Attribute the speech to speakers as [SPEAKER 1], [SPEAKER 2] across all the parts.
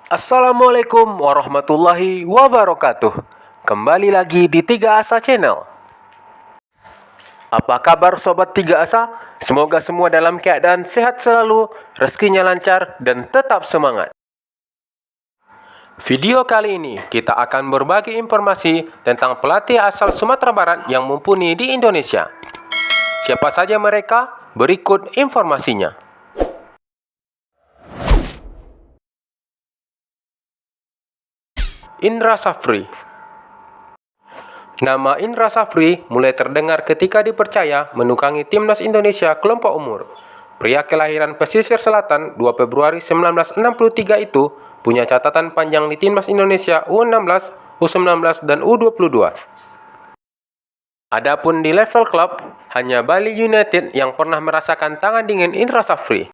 [SPEAKER 1] Assalamualaikum warahmatullahi wabarakatuh. Kembali lagi di 3 Asa Channel. Apa kabar sobat 3 Asa? Semoga semua dalam keadaan sehat selalu, rezekinya lancar, dan tetap semangat. Video kali ini kita akan berbagi informasi tentang pelatih asal Sumatera Barat yang mumpuni di Indonesia. Siapa saja mereka? Berikut informasinya. Indra Safri. Nama Indra Safri mulai terdengar ketika dipercaya menukangi timnas Indonesia kelompok umur. Pria kelahiran pesisir selatan 2 Februari 1963 itu punya catatan panjang di timnas Indonesia U16, U19, dan U22. Adapun di level klub, hanya Bali United yang pernah merasakan tangan dingin Indra Safri.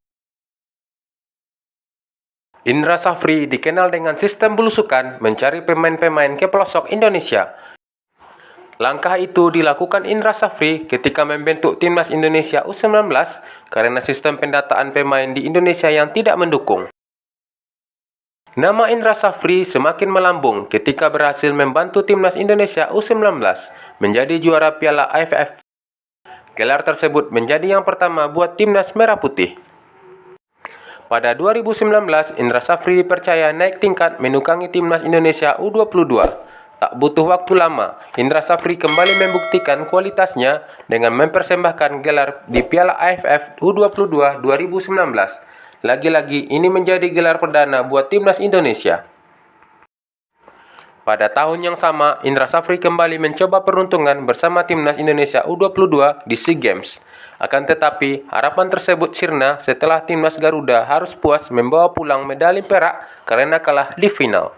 [SPEAKER 1] Indra Safri dikenal dengan sistem belusukan mencari pemain-pemain ke pelosok Indonesia. Langkah itu dilakukan Indra Safri ketika membentuk timnas Indonesia U19 karena sistem pendataan pemain di Indonesia yang tidak mendukung. Nama Indra Safri semakin melambung ketika berhasil membantu timnas Indonesia U19 menjadi juara Piala AFF. Gelar tersebut menjadi yang pertama buat timnas merah putih. Pada 2019, Indra Safri dipercaya naik tingkat menukangi timnas Indonesia U22. Tak butuh waktu lama, Indra Safri kembali membuktikan kualitasnya dengan mempersembahkan gelar di Piala AFF U22 2019. Lagi-lagi, ini menjadi gelar perdana buat timnas Indonesia. Pada tahun yang sama, Indra Safri kembali mencoba peruntungan bersama timnas Indonesia U22 di SEA Games. Akan tetapi, harapan tersebut sirna setelah timnas Garuda harus puas membawa pulang medali perak karena kalah di final.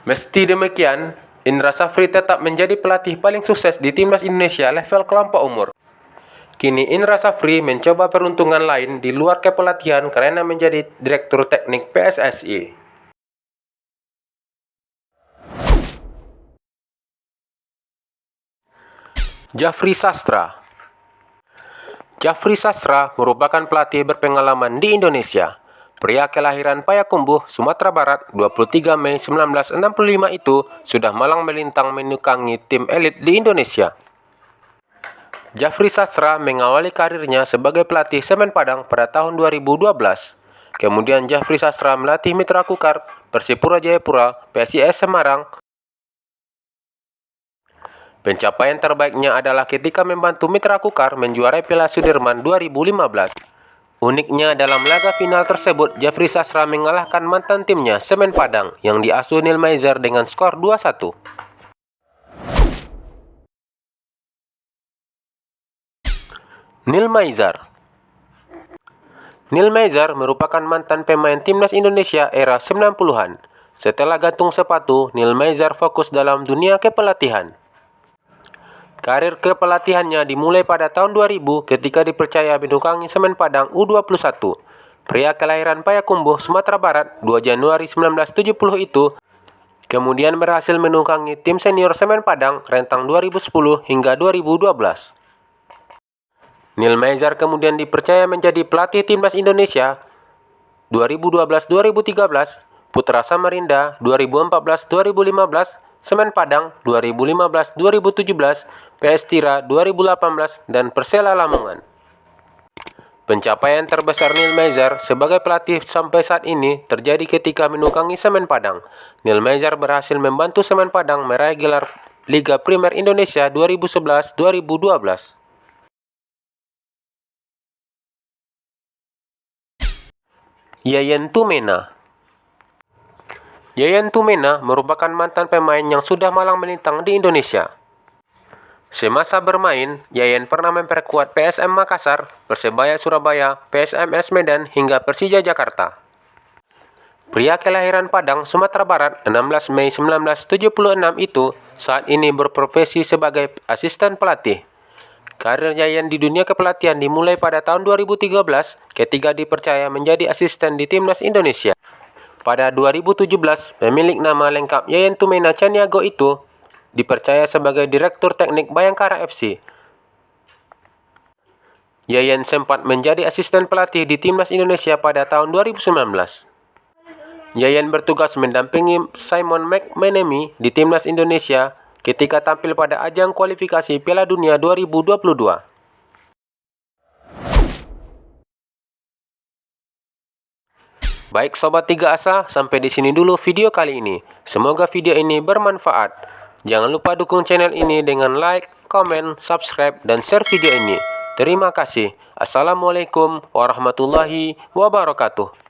[SPEAKER 1] Meski demikian, Indra Safri tetap menjadi pelatih paling sukses di timnas Indonesia level kelompok umur. Kini Indra Safri mencoba peruntungan lain di luar kepelatihan karena menjadi Direktur Teknik PSSI. Jafri Sastra. Jafri Sastra merupakan pelatih berpengalaman di Indonesia. Pria kelahiran Payakumbuh, Sumatera Barat, 23 Mei 1965 itu sudah malang melintang menukangi tim elit di Indonesia. Jafri Sastra mengawali karirnya sebagai pelatih Semen Padang pada tahun 2012. Kemudian Jafri Sastra melatih Mitra Kukar, Persipura Jayapura, PSIS Semarang. Pencapaian terbaiknya adalah ketika membantu Mitra Kukar menjuarai Piala Sudirman 2015. Uniknya dalam laga final tersebut, Jafri Sastra mengalahkan mantan timnya Semen Padang yang diasuh Neil Maizer dengan skor 2-1. Neil Maizer. Neil Maizer merupakan mantan pemain timnas Indonesia era 90-an. Setelah gantung sepatu, Neil Maizer fokus dalam dunia kepelatihan. Karir kepelatihannya dimulai pada tahun 2000 ketika dipercaya menukangi Semen Padang U21. Pria kelahiran Payakumbuh, Sumatera Barat, 2 Januari 1970 itu kemudian berhasil menukangi tim senior Semen Padang rentang 2010 hingga 2012. Neil Maizer kemudian dipercaya menjadi pelatih timnas Indonesia 2012-2013, Putra Samarinda 2014-2015, Semen Padang 2015-2017, PS Tira 2018, dan Persela Lamongan. Pencapaian terbesar Neil Maizer sebagai pelatih sampai saat ini terjadi ketika menukangi Semen Padang. Neil Maizer berhasil membantu Semen Padang meraih gelar Liga Primer Indonesia 2011-2012. Yayan Tumena. Yayan Tumena merupakan mantan pemain yang sudah malang melintang di Indonesia. Semasa bermain, Yayan pernah memperkuat PSM Makassar, Persebaya Surabaya, PSMS Medan, hingga Persija Jakarta. Pria kelahiran Padang, Sumatera Barat, 16 Mei 1976 itu saat ini berprofesi sebagai asisten pelatih. Karir Yayan di dunia kepelatihan dimulai pada tahun 2013 ketika dipercaya menjadi asisten di timnas Indonesia. Pada 2017, pemilik nama lengkap Yayan Tumena Caniago itu dipercaya sebagai Direktur Teknik Bayangkara FC. Yayan sempat menjadi asisten pelatih di Timnas Indonesia pada tahun 2019. Yayan bertugas mendampingi Simon McManamy di Timnas Indonesia ketika tampil pada ajang kualifikasi Piala Dunia 2022. Baik Sobat 3 Asa, sampai di sini dulu video kali ini. Semoga video ini bermanfaat. Jangan lupa dukung channel ini dengan like, komen, subscribe, dan share video ini. Terima kasih. Assalamualaikum warahmatullahi wabarakatuh.